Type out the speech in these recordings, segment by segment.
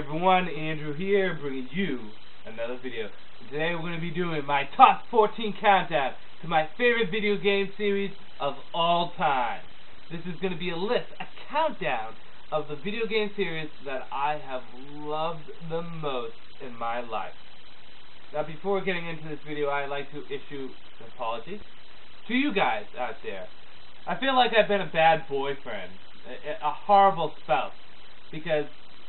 everyone, Andrew here, bringing you another video. And today we're going to be doing my top 14 countdown to my favorite video game series of all time. This is going to be a list, a countdown of the video game series that I have loved the most in my life. Now before getting into this video, I'd like to issue an apology to you guys out there. I feel like I've been a bad boyfriend, a horrible spouse, because,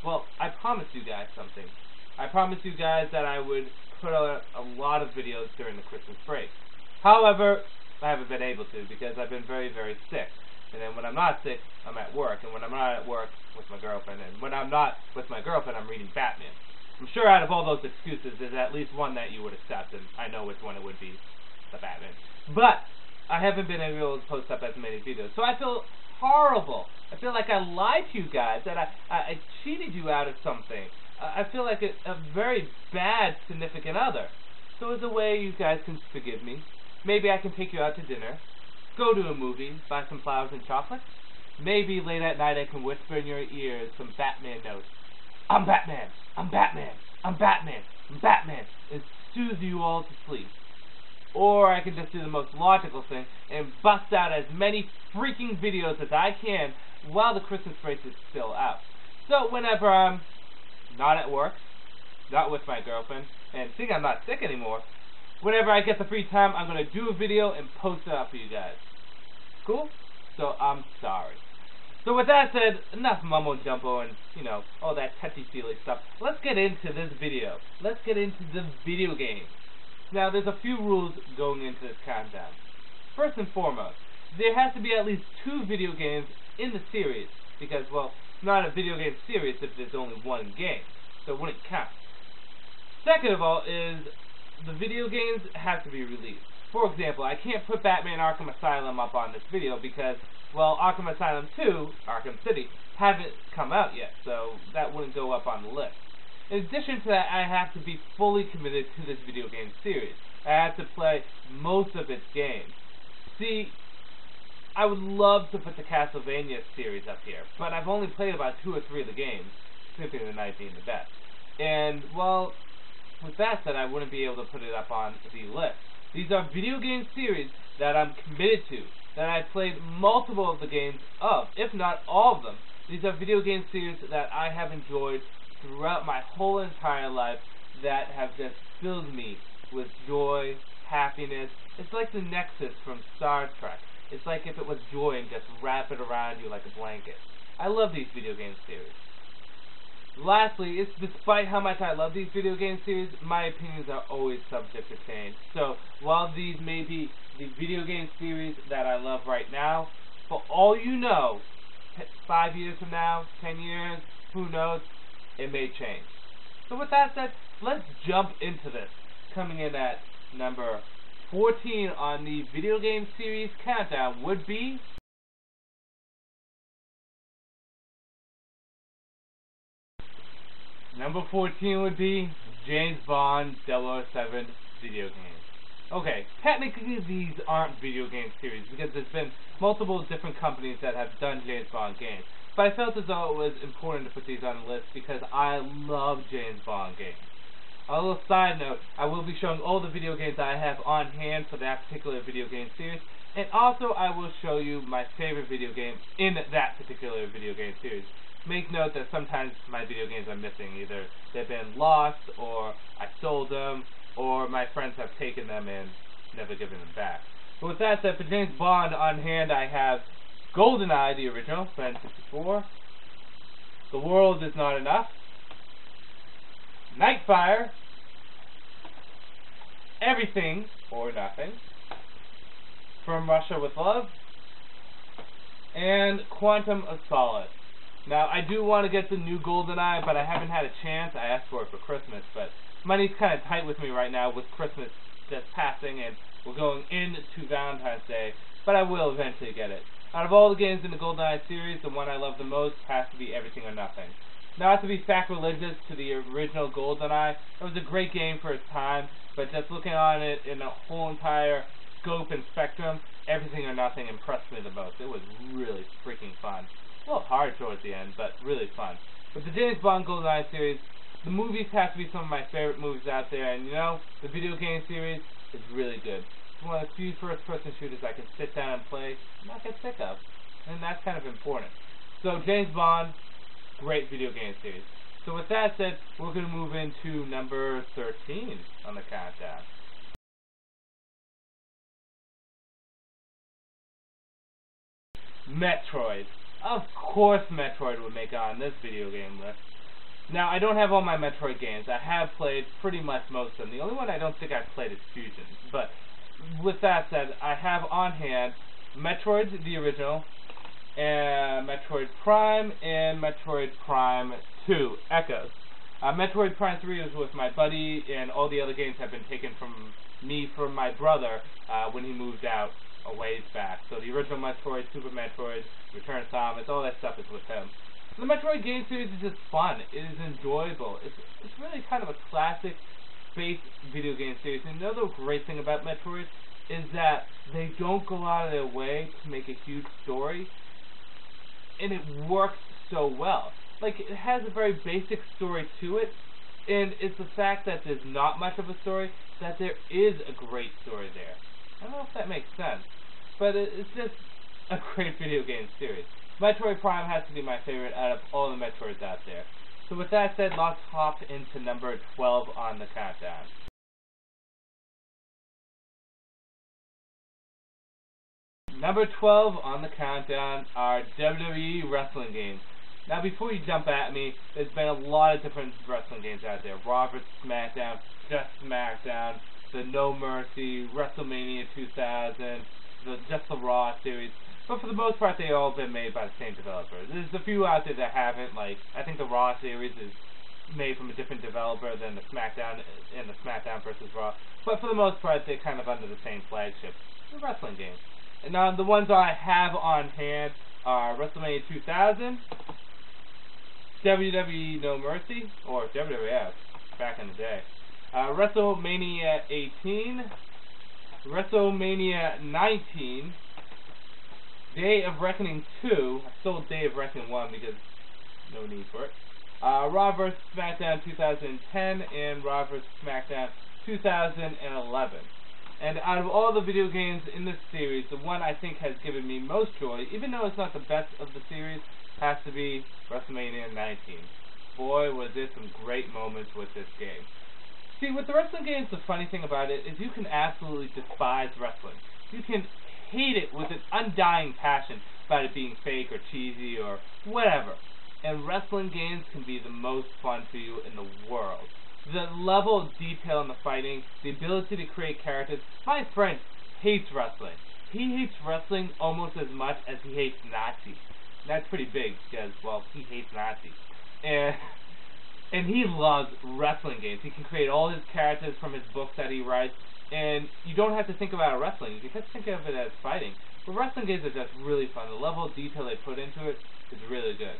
well, I promised you guys something. I promised you guys that I would put out a lot of videos during the Christmas break. However, I haven't been able to because I've been very, very sick. And then when I'm not sick, I'm at work. And when I'm not at work, with my girlfriend. And when I'm not with my girlfriend, I'm reading Batman. I'm sure out of all those excuses, there's at least one that you would accept, and I know which one it would be, the Batman. But I haven't been able to post up as many videos, so I feel horrible. I feel like I lied to you guys, that I cheated you out of something. I feel like a very bad significant other. So as a way you guys can forgive me, maybe I can take you out to dinner, go to a movie, buy some flowers and chocolate. Maybe late at night I can whisper in your ears some Batman notes. I'm Batman, I'm Batman, I'm Batman, I'm Batman, and soothe you all to sleep. Or I can just do the most logical thing and bust out as many freaking videos as I can while the Christmas break is still out. So whenever I'm not at work, not with my girlfriend, and think I'm not sick anymore, whenever I get the free time, I'm going to do a video and post it up for you guys. Cool? So I'm sorry. So with that said, enough mumbo-jumbo and, you know, all that touchy-feely stuff. Let's get into this video. Let's get into the video game. Now, there's a few rules going into this countdown. First and foremost, there has to be at least 2 video games in the series, because, well, it's not a video game series if there's only one game, so it wouldn't count. Second of all is, the video games have to be released. For example, I can't put Batman Arkham Asylum up on this video because, well, Arkham Asylum 2, Arkham City, haven't come out yet, so that wouldn't go up on the list. In addition to that, I have to be fully committed to this video game series. I have to play most of its games. See, I would love to put the Castlevania series up here, but I've only played about 2 or 3 of the games, Symphony of the Night being the best. And, well, with that said, I wouldn't be able to put it up on the list. These are video game series that I'm committed to, that I've played multiple of the games of, if not all of them. These are video game series that I have enjoyed throughout my whole entire life that have just filled me with joy, happiness. It's like the Nexus from Star Trek. It's like if it was joy and just wrap it around you like a blanket. I love these video game series. Lastly, it's despite how much I love these video game series, my opinions are always subject to change. So, while these may be the video game series that I love right now, for all you know, 5 years from now, 10 years, who knows, it may change. So with that said, let's jump into this. Coming in at number 14 on the video game series countdown would be number 14 would be James Bond 007 video game. Okay, technically these aren't video game series because there's been multiple different companies that have done James Bond games. But I felt as though it was important to put these on the list because I love James Bond games. A little side note, I will be showing all the video games I have on hand for that particular video game series, and also I will show you my favorite video game in that particular video game series. Make note that sometimes my video games are missing. Either they've been lost, or I sold them, or my friends have taken them and never given them back. But with that said, for James Bond on hand, I have GoldenEye, the original, for N64, The World Is Not Enough, Nightfire, Everything or Nothing, From Russia with Love, and Quantum of Solace. Now, I do want to get the new GoldenEye, but I haven't had a chance. I asked for it for Christmas, but money's kind of tight with me right now with Christmas just passing, and we're going into Valentine's Day, but I will eventually get it. Out of all the games in the GoldenEye series, the one I love the most has to be Everything or Nothing. Not to be sacrilegious to the original GoldenEye, it was a great game for its time, but just looking on it in a whole entire scope and spectrum, Everything or Nothing impressed me the most. It was really freaking fun. A little hard towards the end, but really fun. With the James Bond GoldenEye series, the movies have to be some of my favorite movies out there, and you know, the video game series is really good. It's one of the few first-person shooters I can sit down and play and not get sick of, and that's kind of important. So James Bond, great video game series. So with that said, we're going to move into number 13 on the countdown. Metroid. Of course Metroid would make it on this video game list. Now, I don't have all my Metroid games. I have played pretty much most of them. The only one I don't think I've played is Fusion. But with that said, I have on hand Metroid, the original, and Metroid Prime, and Metroid Prime 2, Echoes. Metroid Prime 3 was with my buddy, and all the other games have been taken from my brother when he moved out a ways back. So the original Metroid, Super Metroid, Return of Samus, all that stuff is with him. The Metroid game series is just fun. It is enjoyable. It's really kind of a classic space video game series. And another great thing about Metroid is that they don't go out of their way to make a huge story, and it works so well. Like, it has a very basic story to it, and it's the fact that there's not much of a story, that there is a great story there. I don't know if that makes sense, but it's just a great video game series. Metroid Prime has to be my favorite out of all the Metroids out there. So with that said, let's hop into number 12 on the countdown. Number 12 on the countdown are WWE wrestling games. Now, before you jump at me, there's been a lot of different wrestling games out there. Raw vs. SmackDown, Just SmackDown, the No Mercy, WrestleMania 2000, just the Raw series. But for the most part, they all been made by the same developer. There's a few out there that haven't. Like, I think the Raw series is made from a different developer than the SmackDown and the SmackDown vs. Raw. But for the most part, they're kind of under the same flagship. The wrestling games. And now the ones I have on hand are WrestleMania 2000, WWE No Mercy, or WWF, back in the day, WrestleMania 18, WrestleMania 19, Day of Reckoning 2, I stole Day of Reckoning 1 because no need for it, Raw vs. SmackDown 2010, and Raw vs. SmackDown 2011. And out of all the video games in this series, the one I think has given me most joy, even though it's not the best of the series, has to be WrestleMania 19. Boy, was there some great moments with this game. See, with the wrestling games, the funny thing about it is you can absolutely despise wrestling. You can hate it with an undying passion about it being fake or cheesy or whatever. And wrestling games can be the most fun for you in the world. The level of detail in the fighting, the ability to create characters. My friend hates wrestling. He hates wrestling almost as much as he hates Nazis. That's pretty big because, well, he hates Nazis. And he loves wrestling games. He can create all his characters from his books that he writes, and you don't have to think about wrestling. You can just think of it as fighting. But wrestling games are just really fun. The level of detail they put into it is really good.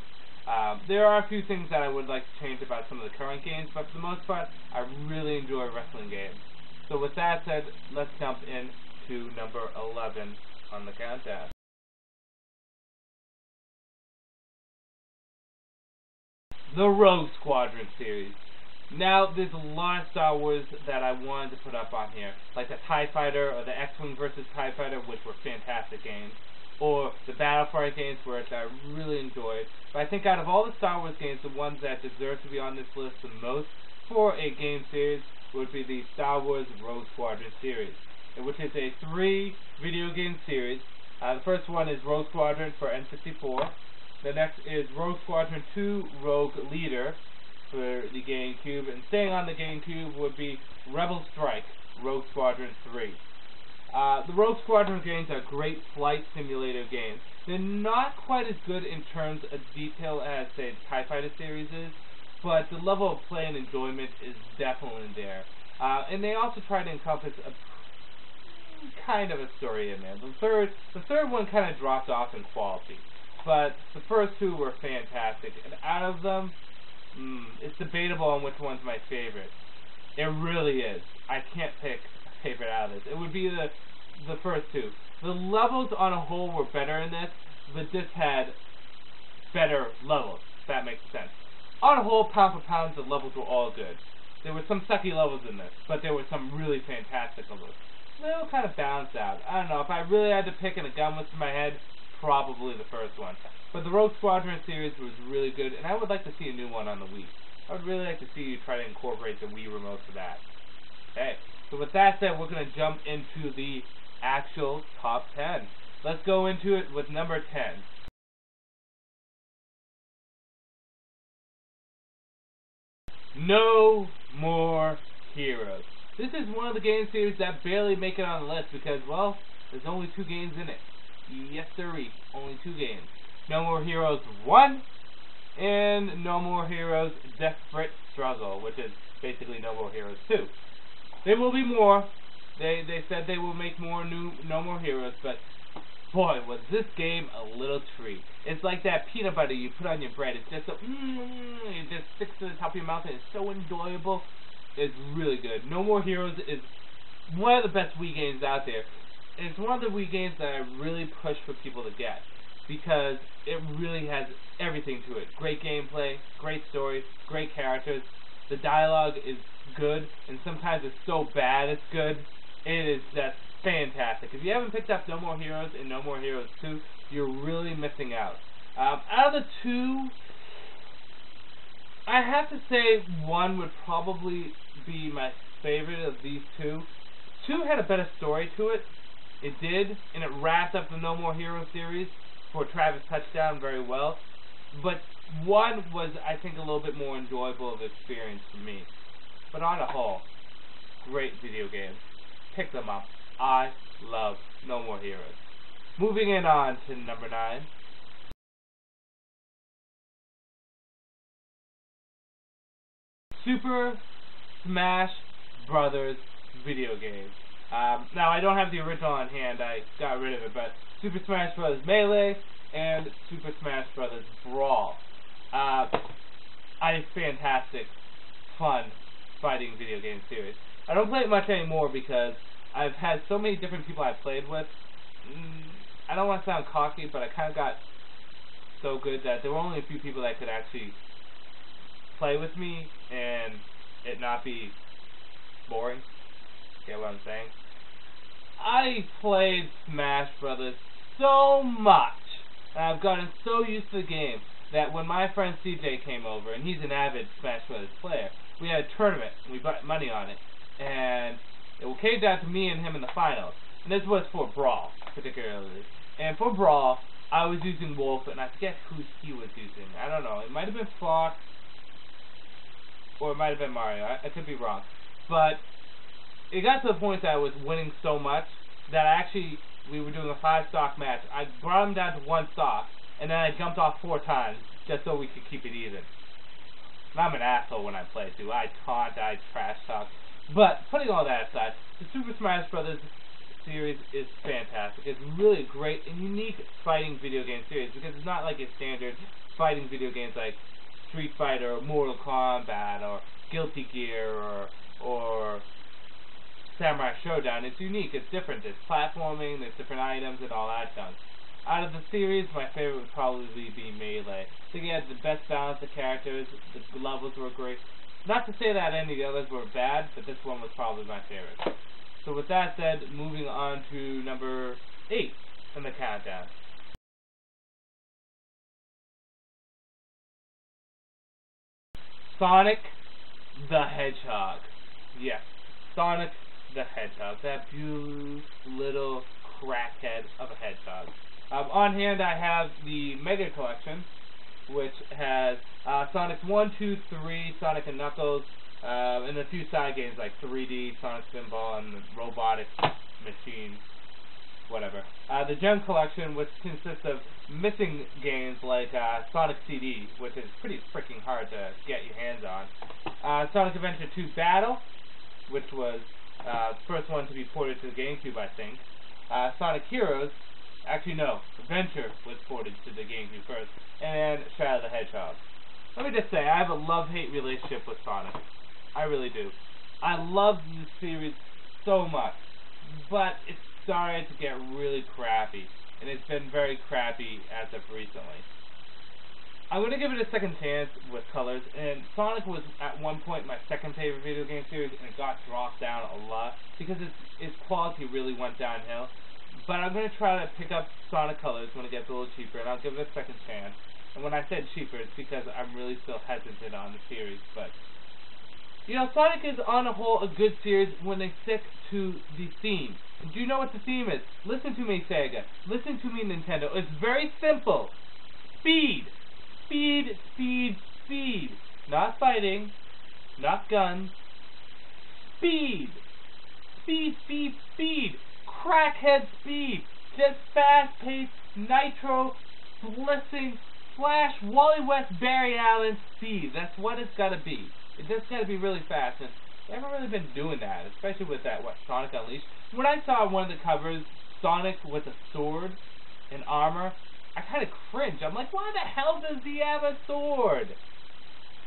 There are a few things that I would like to change about some of the current games, but for the most part, I really enjoy wrestling games. So with that said, let's jump into number 11 on the countdown. The Rogue Squadron series. Now, there's a lot of Star Wars that I wanted to put up on here, like the TIE Fighter or the X-Wing vs. TIE Fighter, which were fantastic games, or the Battlefront games, which I really enjoyed. But I think out of all the Star Wars games, the ones that deserve to be on this list the most for a game series would be the Star Wars Rogue Squadron series, which is a 3 video game series. The first one is Rogue Squadron for N64. The next is Rogue Squadron 2 Rogue Leader for the GameCube. And staying on the GameCube would be Rebel Strike Rogue Squadron 3. The Rogue Squadron games are great flight simulator games. They're not quite as good in terms of detail as, say, the TIE Fighter series is, but the level of play and enjoyment is definitely there. And they also try to encompass a kind of a story in there. The third one kind of dropped off in quality. But the first 2 were fantastic, and out of them, it's debatable on which one's my favorite. It really is. I can't pick a favorite out of this. It would be the first 2. The levels on a whole were better in this, but this had better levels, if that makes sense. on the whole, pound for pound, the levels were all good. There were some sucky levels in this, but there were some really fantastic levels. They all kind of balanced out. I don't know, if I really had to pick and a gun was to my head, probably the first one. But the Rogue Squadron series was really good, and I would like to see a new one on the Wii. I would really like to see you try to incorporate the Wii remote to that. Okay, so with that said, we're going to jump into the actual top 10. Let's go into it with number 10. No More Heroes. This is one of the game series that barely make it on the list because, well, there's only 2 games in it. Yes, sirree, only 2 games. No More Heroes 1 and No More Heroes Desperate Struggle, which is basically No More Heroes 2. There will be more. They said they will make more new No More Heroes, but boy, was this game a little treat. It's like that peanut butter you put on your bread. It's just so, it just sticks to the top of your mouth and it's so enjoyable. It's really good. No More Heroes is one of the best Wii games out there. And it's one of the Wii games that I really push for people to get because it really has everything to it. Great gameplay, great story, great characters. The dialogue is good, and sometimes it's so bad it's good. It is just fantastic. If you haven't picked up No More Heroes and No More Heroes 2, you're really missing out. Out of the 2, I have to say 1 would probably be my favorite of these 2. 2 had a better story to it. It did, and it wrapped up the No More Heroes series for Travis Touchdown very well. But 1 was, I think, a little bit more enjoyable of experience for me. But on the whole, great video game. Pick them up. I love No More Heroes. Moving it on to number 9. Super Smash Brothers video game. Now, I don't have the original on hand. I got rid of it, but Super Smash Bros. Melee and Super Smash Bros. Brawl. A fantastic, fun fighting video game series. I don't play it much anymore because I've had so many different people I've played with. I don't want to sound cocky, but I kind of got so good that there were only a few people that could actually play with me and it not be boring. Get what I'm saying? I played Smash Brothers so much, and I've gotten so used to the game that when my friend CJ came over, and he's an avid Smash Brothers player, we had a tournament, and we bet money on it, and it came down to me and him in the finals. And this was for Brawl, particularly. And for Brawl, I was using Wolf, and I forget who he was using. I don't know. It might have been Fox, or it might have been Mario. I could be wrong. But it got to the point that I was winning so much that we were doing a 5-stock match. I brought him down to 1 stock, and then I jumped off 4 times just so we could keep it even. And I'm an asshole when I play, too. I taunt, I trash talk. But putting all that aside, the Super Smash Brothers series is fantastic. It's really great and unique fighting video game series because it's not like your standard fighting video games like Street Fighter or Mortal Kombat or Guilty Gear or Samurai Shodown. It's unique. It's different. There's platforming, there's different items, and all that junk. Out of the series, my favorite would probably be Melee. I think it had the best balance of characters. The levels were great. Not to say that any of the others were bad, but this one was probably my favorite. So with that said, moving on to number 8 in the countdown. Sonic the Hedgehog. Yes, Sonic the Hedgehog. That beautiful little crackhead of a hedgehog. On hand, I have the Mega Collection, which has Sonic 1, 2, 3, Sonic and Knuckles, and a few side games like 3D, Sonic Spinball, and the Robotic Machine, whatever. The Gem Collection, which consists of missing games like Sonic CD, which is pretty freaking hard to get your hands on. Sonic Adventure 2 Battle, which was the first one to be ported to the GameCube, I think. Sonic Heroes, actually no, Adventure was ported to the GameCube first, and Shadow the Hedgehog. Let me just say, I have a love-hate relationship with Sonic. I really do. I love this series so much, but it's started to get really crappy, and it's been very crappy as of recently. I'm going to give it a second chance with colors, and Sonic was at one point my second favorite video game series, and it got dropped down a lot because its quality really went downhill. But I'm going to try to pick up Sonic Colors when it gets a little cheaper, and I'll give it a second chance. And when I said cheaper, it's because I'm really still hesitant on the series. But, you know, Sonic is on a whole a good series when they stick to the theme. Do you know what the theme is? Listen to me, Sega. Listen to me, Nintendo. It's very simple. Speed. Speed, speed, speed. Not fighting. Not guns. Speed. Speed, speed, speed. Crackhead speed. Just fast-paced, nitro, blissing, Flash, Wally West, Barry Allen speed. That's what it's got to be. It just got to be really fast. And they haven't really been doing that, especially with that, Sonic Unleashed. When I saw one of the covers, Sonic with a sword and armor, I kind of cringe. I'm like, why the hell does he have a sword?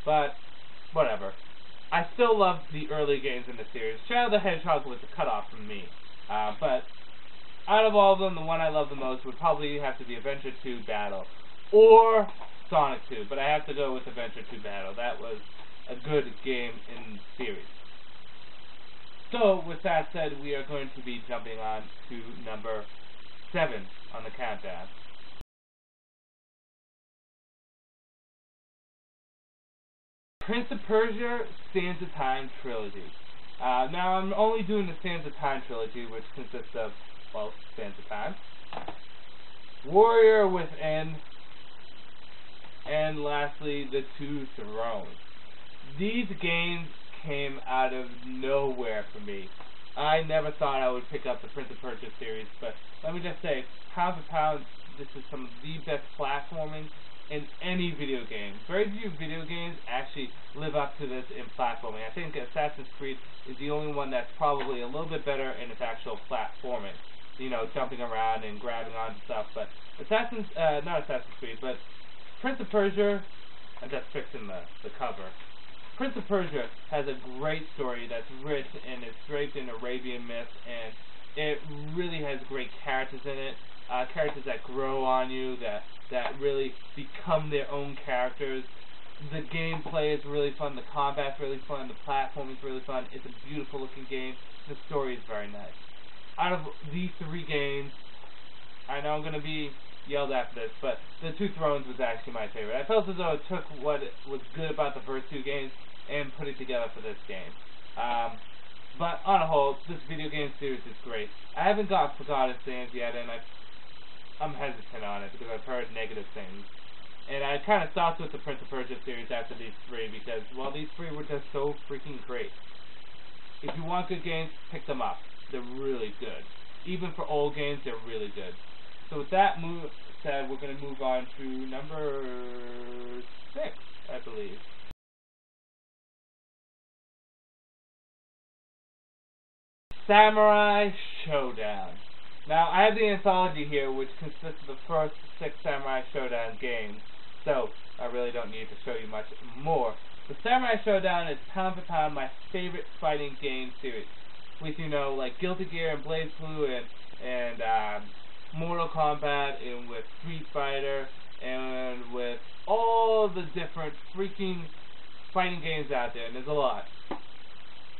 But, whatever. I still love the early games in the series. Shadow the Hedgehog was a cutoff from me. But, out of all of them, the one I love the most would probably have to be Adventure 2 Battle. Or Sonic 2. But I have to go with Adventure 2 Battle. That was a good game in the series. So, with that said, we are going to be jumping on to number 7 on the countdown. Prince of Persia Sands of Time Trilogy. Now, I'm only doing the Sands of Time Trilogy, which consists of, well, Sands of Time, Warrior Within, and lastly, The Two Thrones. These games came out of nowhere for me. I never thought I would pick up the Prince of Persia series, but let me just say, pound for pound, this is some of the best platforming in any video game. Very few video games actually live up to this in platforming. I think Assassin's Creed is the only one that's probably a little bit better in its actual platforming. You know, jumping around and grabbing onto stuff. But not Assassin's Creed, but Prince of Persia, I'm just fixing the cover. Prince of Persia has a great story that's rich and it's draped in Arabian myth, and it really has great characters in it. Characters that grow on you, that really become their own characters. The gameplay is really fun, the combat's really fun, the platform is really fun. It's a beautiful looking game. The story is very nice. Out of these three games, I know I'm going to be yelled at for this, but The Two Thrones was actually my favorite. I felt as though it took what was good about the first two games and put it together for this game. But on a whole, this video game series is great. I haven't got Forgotten Sands yet, and I'm hesitant on it because I've heard negative things. And I kind of stopped with the Prince of Persia series after these three because, well, these three were just so freaking great. If you want good games, pick them up. They're really good. Even for old games, they're really good. So with that said, we're going to move on to number 6, I believe. Samurai Shodown. Now, I have the anthology here, which consists of the first 6 Samurai Shodown games, so I really don't need to show you much more. But Samurai Shodown is pound for pound my favorite fighting game series. With, you know, like Guilty Gear and BlazBlue and Mortal Kombat, and with Street Fighter, and with all the different freaking fighting games out there, and there's a lot.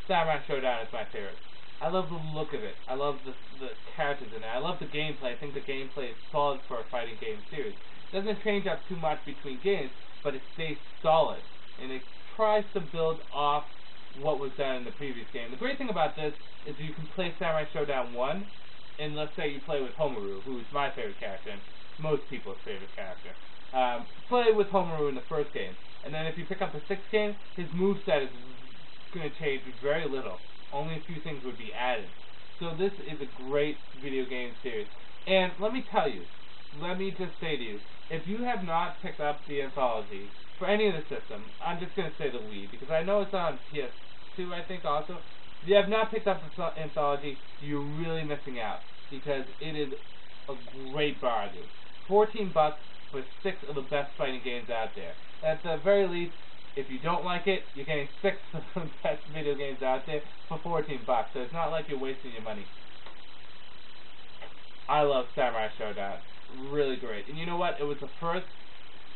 Samurai Shodown is my favorite. I love the look of it. I love the characters in it. I love the gameplay. I think the gameplay is solid for a fighting game series. It doesn't change up too much between games, but it stays solid. And it tries to build off what was done in the previous game. The great thing about this is you can play Samurai Shodown 1, and let's say you play with Homaru, who is my favorite character, and most people's favorite character. Play with Homaru in the first game. And then if you pick up the 6th game, his moveset is going to change very little. Only a few things would be added. So this is a great video game series. And let me tell you, let me just say to you, if you have not picked up the anthology for any of the system, I'm just going to say the Wii, because I know it's on PS2, I think, also. If you have not picked up the anthology, you're really missing out, because it is a great bargain. $14 for 6 of the best fighting games out there. At the very least, if you don't like it, you're getting 6 of the best video games out there for $14, so it's not like you're wasting your money. I love Samurai Shodown. Really great. And you know what? It was the first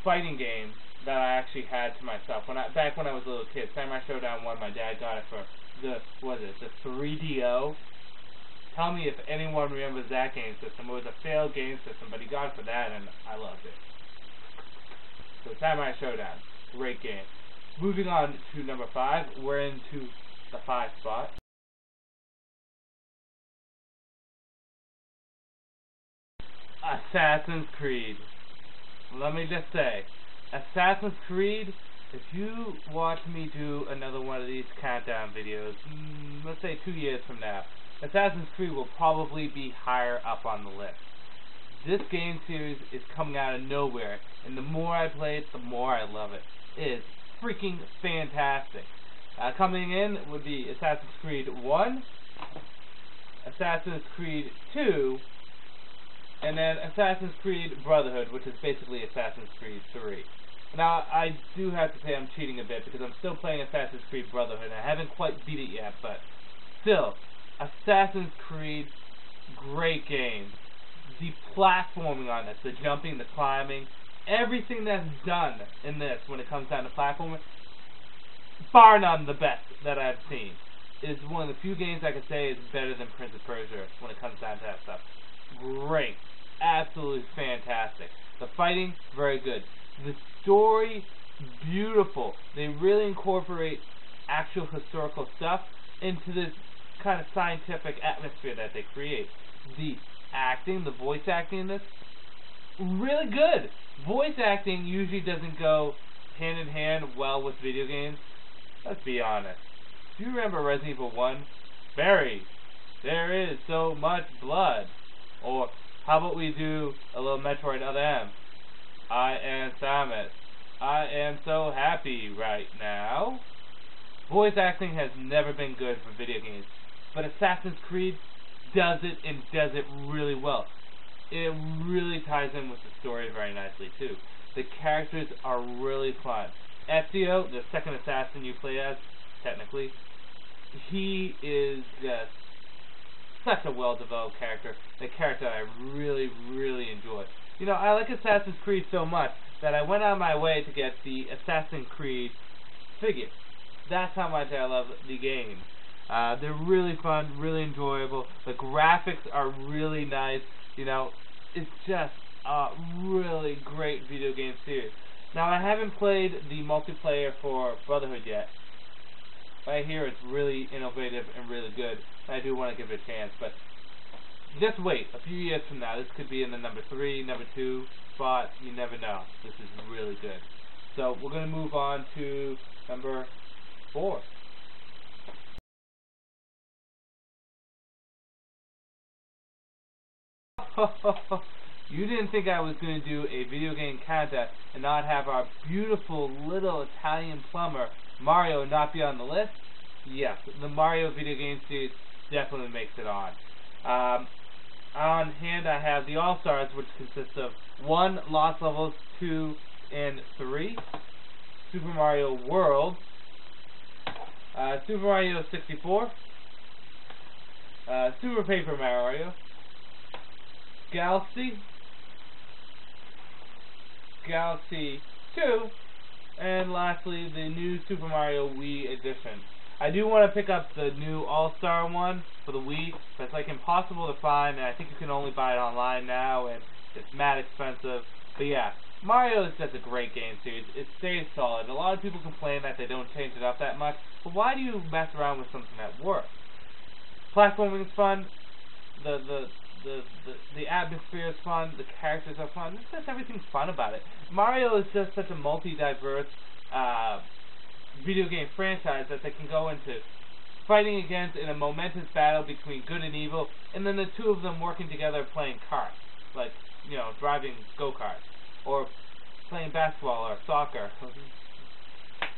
fighting game that I actually had to myself back when I was a little kid. Samurai Shodown 1. My dad got it for the 3DO. Tell me if anyone remembers that game system. It was a failed game system, but he got it for that, and I loved it. So Samurai Shodown, great game. Moving on to number 5, we're into the 5 spot. Assassin's Creed. Let me just say, Assassin's Creed, if you watch me do another one of these countdown videos, let's say 2 years from now, Assassin's Creed will probably be higher up on the list. This game series is coming out of nowhere, and the more I play it, the more I love it. It is freaking fantastic. Coming in would be Assassin's Creed 1, Assassin's Creed 2, and then Assassin's Creed Brotherhood, which is basically Assassin's Creed 3. Now, I do have to say I'm cheating a bit, because I'm still playing Assassin's Creed Brotherhood, and I haven't quite beat it yet, but still, Assassin's Creed, great game. The platforming on this, the jumping, the climbing, everything that's done in this when it comes down to platforming, bar none the best that I've seen. It is one of the few games I can say is better than Prince of Persia when it comes down to that stuff. Great. Absolutely fantastic. The fighting, very good. The story, beautiful. They really incorporate actual historical stuff into this kind of scientific atmosphere that they create. The acting, the voice acting in this, really good. Voice acting usually doesn't go hand in hand well with video games. Let's be honest. Do you remember Resident Evil 1? Barry, there is so much blood. Or how about we do a little Metroid Other M? I am Samus. I am so happy right now. Voice acting has never been good for video games, but Assassin's Creed does it, and does it really well. It really ties in with the story very nicely too. The characters are really fun. Ezio, the second assassin you play as, technically, he is just such a well-developed character. The character I really, really enjoy. You know, I like Assassin's Creed so much that I went out of my way to get the Assassin's Creed figure. That's how much I love the game. They're really fun, really enjoyable. The graphics are really nice. You know, it's just a really great video game series. Now, I haven't played the multiplayer for Brotherhood yet. I hear it's really innovative and really good. I do want to give it a chance, but just wait. A few years from now, this could be in the number 3, number 2 spot. You never know. This is really good. So we're going to move on to number 4. You didn't think I was going to do a video game countdown and not have our beautiful little Italian plumber, Mario, not be on the list? Yes, the Mario video game series definitely makes it on. On hand, I have the All-Stars, which consists of 1, Lost Levels, 2, and 3. Super Mario World. Super Mario 64. Super Paper Mario. Galaxy. Galaxy 2. And lastly, the new Super Mario Wii Edition. I do want to pick up the new All-Star one for the Wii, but it's like impossible to find, and I think you can only buy it online now, and it's mad expensive. But yeah, Mario is just a great game series. It stays solid. A lot of people complain that they don't change it up that much, but why do you mess around with something that works? Platforming is fun. The atmosphere is fun. The characters are fun. It's just everything fun about it. Mario is just such a multi-diverse video game franchise that they can go into fighting against in a momentous battle between good and evil, and then the two of them working together playing karts, like, you know, driving go-karts, or playing basketball or soccer.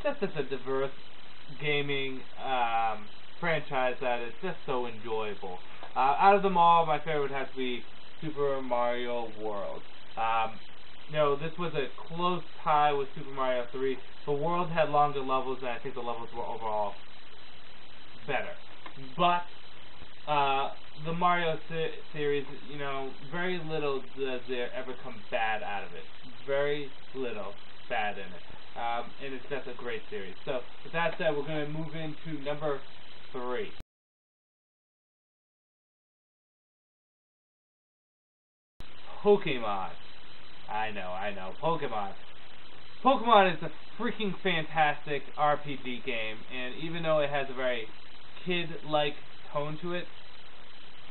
Just such a diverse gaming franchise that is just so enjoyable. Out of them all, my favorite has to be Super Mario World. You know, this was a close tie with Super Mario 3. The World had longer levels, and I think the levels were overall better. But the Mario series, you know, very little does there ever come bad out of it. very little bad in it. And it's just a great series. So, with that said, we're going to move into number 3. Pokemon. I know. Pokemon. Pokemon is a freaking fantastic RPG game, and even though it has a very kid-like tone to it,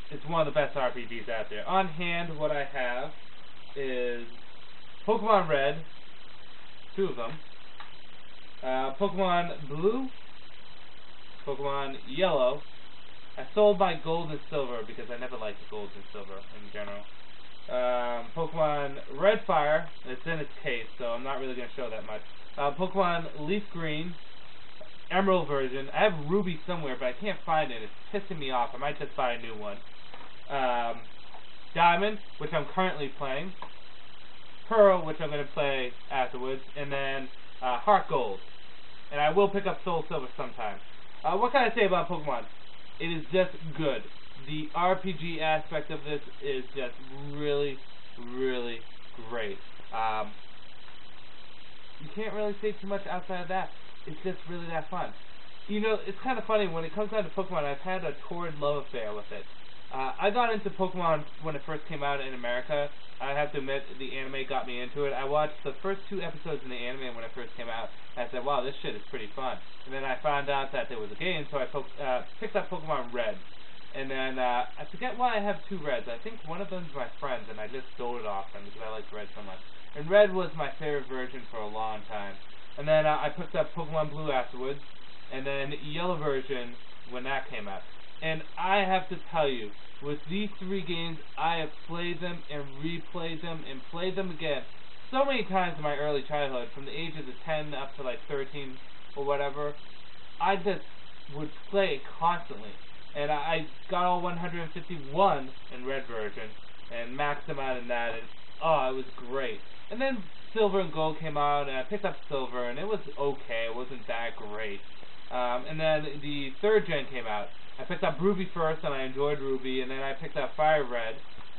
it's one of the best RPGs out there. On hand, what I have is Pokemon Red, 2 of them, Pokemon Blue, Pokemon Yellow. I sold my Gold and Silver because I never liked the Gold and Silver in general. Pokemon Red Fire, it's in its case, so I'm not really going to show that much. Pokemon Leaf Green, Emerald version. I have Ruby somewhere, but I can't find it. It's pissing me off. I might just buy a new one. Diamond, which I'm currently playing. Pearl, which I'm going to play afterwards. And then Heart Gold. And I will pick up Soul Silver sometime. What can I say about Pokemon? It is just good. The RPG aspect of this is just really, really great. You can't really say too much outside of that. It's just really that fun. You know, it's kind of funny, when it comes down to Pokemon, I've had a torrid love affair with it. I got into Pokemon when it first came out in America. I have to admit, the anime got me into it. I watched the first 2 episodes in the anime when it first came out, and I said, wow, this shit is pretty fun. And then I found out that there was a game, so I picked up Pokemon Red. And then, I forget why I have 2 Reds. I think one of them's my friend's, and I just stole it off them because I like Red so much. And Red was my favorite version for a long time. And then I picked up Pokemon Blue afterwards, and then Yellow version when that came out. And I have to tell you, with these 3 games, I have played them and replayed them and played them again so many times in my early childhood, from the ages of 10 up to like 13 or whatever. I just would play it constantly. And I got all 151 in Red version and maxed them out in that, and it was great. And then Silver and Gold came out, and I picked up Silver, and it was okay. It wasn't that great. And then the 3rd gen came out. I picked up Ruby first, and I enjoyed Ruby, and then I picked up Fire Red.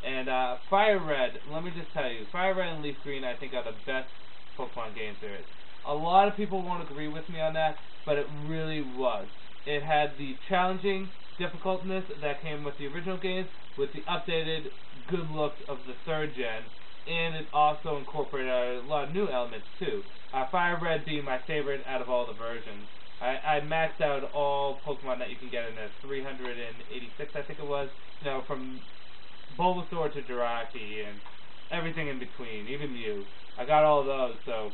And Fire Red, let me just tell you, Fire Red and Leaf Green, I think, are the best Pokemon games there is. A lot of people won't agree with me on that, but it really was. It had the challenging difficultness that came with the original games, with the updated good looks of the 3rd gen, and it also incorporated a lot of new elements too. Fire Red being my favorite out of all the versions. I maxed out all Pokemon that you can get in there, 386 I think it was, you know, from Bulbasaur to Jirachi and everything in between, even Mew. I got all of those, so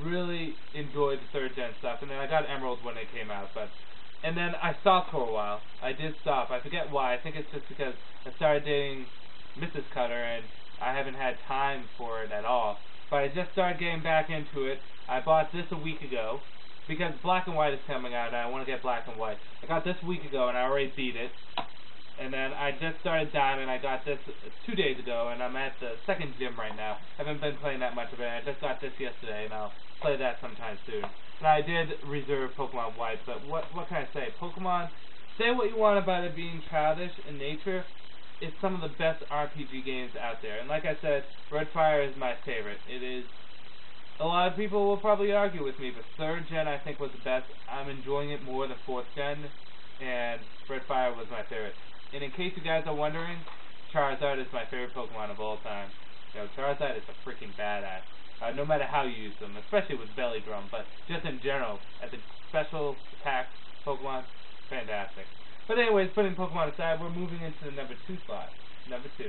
really enjoyed the 3rd gen stuff, and then I got Emerald when it came out, and then I stopped for a while. I did stop. I forget why. I think it's just because I started dating Mrs. Cutter, and I haven't had time for it at all. But I just started getting back into it. I bought this a week ago, because Black and White is coming out, and I want to get Black and White. I got this a week ago, and I already beat it. And then I just started Diamond. I got this 2 days ago, and I'm at the 2nd gym right now. I haven't been playing that much of it. I just got this yesterday, and I'll play that sometime soon. And I did reserve Pokemon White, but what can I say? Pokemon, say what you want about it being childish in nature, it's some of the best RPG games out there. And like I said, Red Fire is my favorite. It is. A lot of people will probably argue with me, but 3rd gen I think was the best. I'm enjoying it more than 4th gen, and Red Fire was my favorite. And in case you guys are wondering, Charizard is my favorite Pokemon of all time. You know, Charizard is a freaking badass. No matter how you use them, especially with Belly Drum, but just in general, as a special attack Pokemon, fantastic. But anyways, putting Pokemon aside, we're moving into the number 2 slot. Number 2.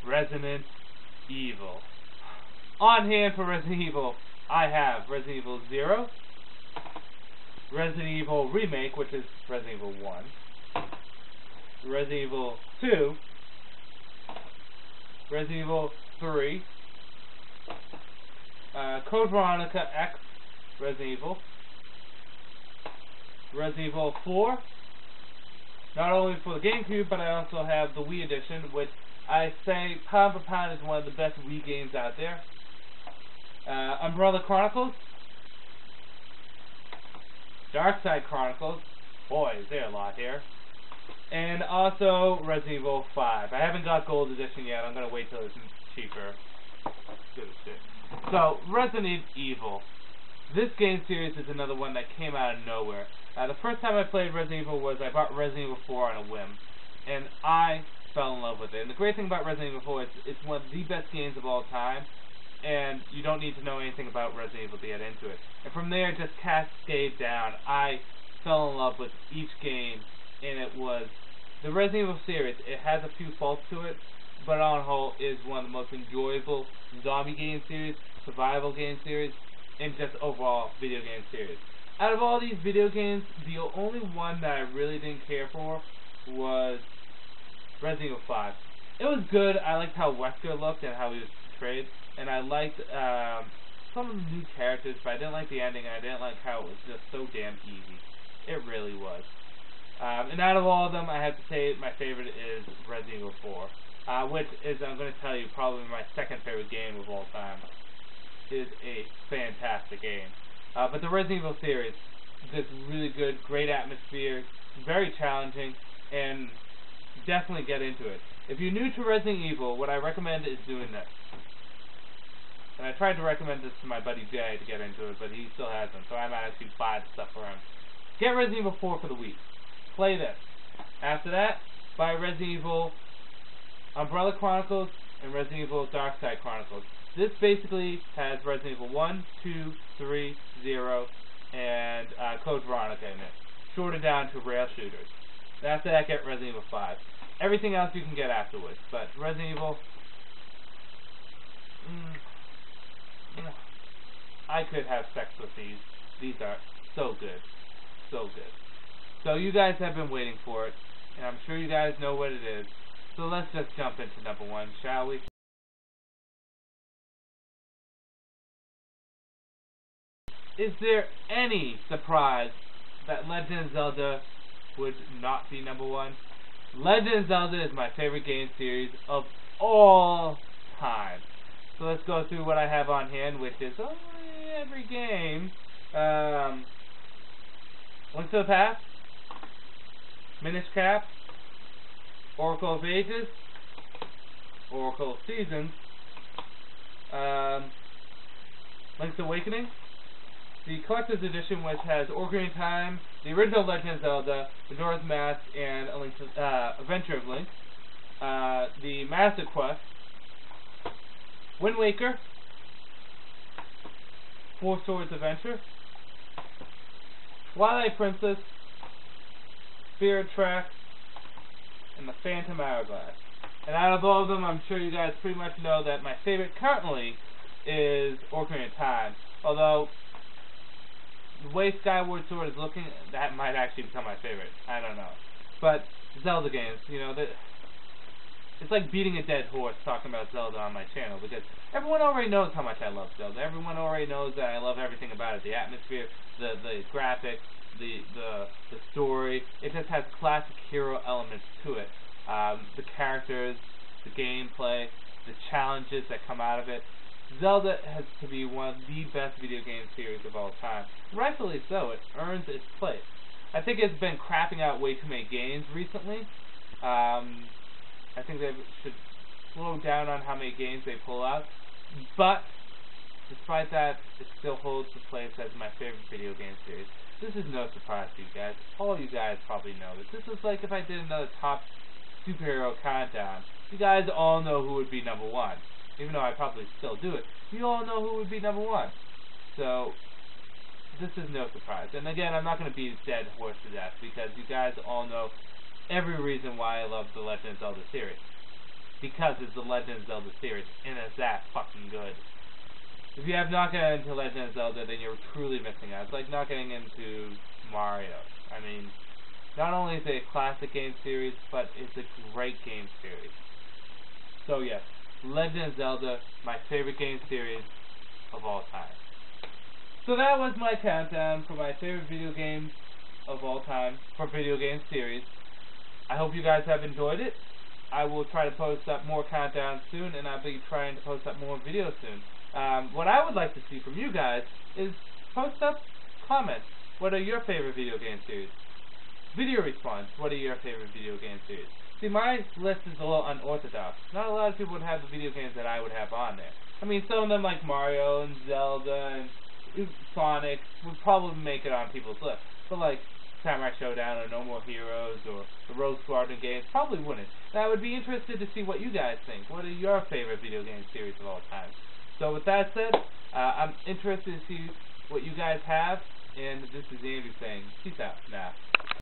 Resident Evil. On hand for Resident Evil, I have Resident Evil 0, Resident Evil Remake, which is Resident Evil 1, Resident Evil 2, Resident Evil 3, Code Veronica X, Resident Evil, Resident Evil 4, not only for the GameCube, but I also have the Wii edition, which I say pound for pound is one of the best Wii games out there. Umbrella Chronicles, Dark Side Chronicles, boy is there a lot here. And also Resident Evil 5. I haven't got Gold Edition yet. I'm going to wait till it's cheaper. Good as shit. So, Resident Evil. This game series is another one that came out of nowhere. The first time I played Resident Evil was I bought Resident Evil 4 on a whim. And I fell in love with it. And the great thing about Resident Evil 4 is it's one of the best games of all time. And you don't need to know anything about Resident Evil to get into it. And from there, just cascade down. I fell in love with each game, and it was the Resident Evil series. It has a few faults to it, but on the whole, is one of the most enjoyable zombie game series, survival game series, and just overall video game series. Out of all these video games, the only one that I really didn't care for was Resident Evil 5. It was good. I liked how Wesker looked and how he was portrayed. And I liked some of the new characters, but I didn't like the ending. I didn't like how it was just so damn easy. It really was. And out of all of them, I have to say my favorite is Resident Evil 4, which is, I'm going to tell you, probably my second favorite game of all time. It is a fantastic game. But the Resident Evil series, just really good, great atmosphere, very challenging, and definitely get into it. If you're new to Resident Evil, what I recommend is doing this. And I tried to recommend this to my buddy Jay to get into it, but he still hasn't, so I might actually buy the stuff for him. Get Resident Evil 4 for the Wii. Play this. After that, buy Resident Evil Umbrella Chronicles and Resident Evil Dark Side Chronicles. This basically has Resident Evil 1, 2, 3, 0, and Code Veronica in it. Shorted down to rail shooters. After that, get Resident Evil 5. Everything else you can get afterwards, but Resident Evil... I could have sex with these. These are so good. So good. So you guys have been waiting for it, and I'm sure you guys know what it is. So let's just jump into number one, shall we? Is there any surprise that Legend of Zelda would not be number one? Legend of Zelda is my favorite game series of all time. So let's go through what I have on hand, which is every game. Link to the Past, Minish Cap, Oracle of Ages, Oracle of Seasons, Link's Awakening, the Collector's Edition, which has Ocarina of Time, the original Legend of Zelda, Majora's Mask, and a Link's Adventure of Link, the Master Quest, Wind Waker, Four Swords Adventure, Twilight Princess, Spirit Tracks, and the Phantom Hourglass. And out of all of them, I'm sure you guys pretty much know that my favorite currently is Ocarina of Time. Although, the way Skyward Sword is looking, that might actually become my favorite. I don't know. But Zelda games, you know, it's like beating a dead horse talking about Zelda on my channel, because everyone already knows how much I love Zelda. Everyone already knows that I love everything about it. The atmosphere, the graphics, the story. It just has classic hero elements to it. The characters, the gameplay, the challenges that come out of it. Zelda has to be one of the best video game series of all time. Rightfully so. It earns its place. I think it's been crapping out way too many games recently. I think they should slow down on how many games they pull out. But, despite that, it still holds the place as my favorite video game series. This is no surprise to you guys. All you guys probably know this. This is like if I did another top superhero countdown. You guys all know who would be number one. Even though I probably still do it. You all know who would be number one. So, this is no surprise. And again, I'm not going to beat a dead horse to death, because you guys all know every reason why I love the Legend of Zelda series. Because it's the Legend of Zelda series, and it's that fucking good. If you have not gotten into Legend of Zelda, then you're truly missing out. It's like not getting into Mario. I mean, not only is it a classic game series, but it's a great game series. So yes, Legend of Zelda, my favorite game series of all time. So that was my countdown for my favorite video games of all time, for video game series. I hope you guys have enjoyed it. I will try to post up more countdowns soon, and I'll be trying to post up more videos soon. What I would like to see from you guys is post up comments. What are your favorite video game series? Video response. What are your favorite video game series? See, my list is a little unorthodox. Not a lot of people would have the video games that I would have on there. I mean, some of them like Mario and Zelda and Sonic would probably make it on people's list. But like Samurai Shodown or No More Heroes or the Rogue Squadron games probably wouldn't. And I would be interested to see what you guys think. What are your favorite video game series of all time? So with that said, I'm interested to see what you guys have. And this is Andrew saying, peace out now.